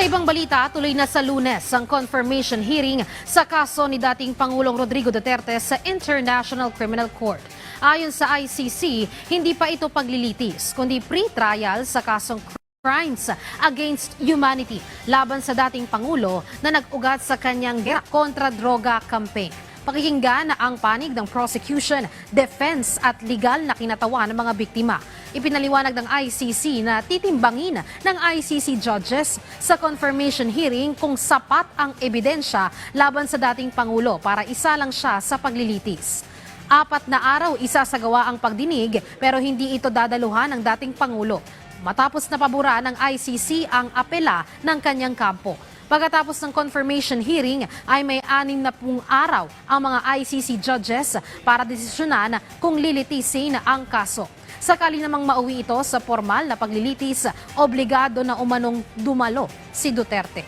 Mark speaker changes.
Speaker 1: Sa ibang balita, tuloy na sa Lunes ang confirmation hearing sa kaso ni dating Pangulong Rodrigo Duterte sa International Criminal Court. Ayon sa ICC, hindi pa ito paglilitis, kundi pre-trial sa kasong crimes against humanity laban sa dating Pangulo na nag-ugat sa kanyang gera kontra droga campaign. Pakikinggan ang panig ng prosecution, defense at legal na kinatawan ng mga biktima. Ipinaliwanag ng ICC na titimbangin ng ICC judges sa confirmation hearing kung sapat ang ebidensya laban sa dating Pangulo para isalang siya sa paglilitis. 4 na araw isasagawa ang pagdinig pero hindi ito dadaluhan ng dating Pangulo. Matapos na pabura ng ICC ang apela ng kanyang kampo. Pagkatapos ng confirmation hearing ay may 60 araw ang mga ICC judges para desisyonan kung lilitisin ang kaso. Sakali namang mauwi ito sa formal na paglilitis, obligado na umanong dumalo si Duterte.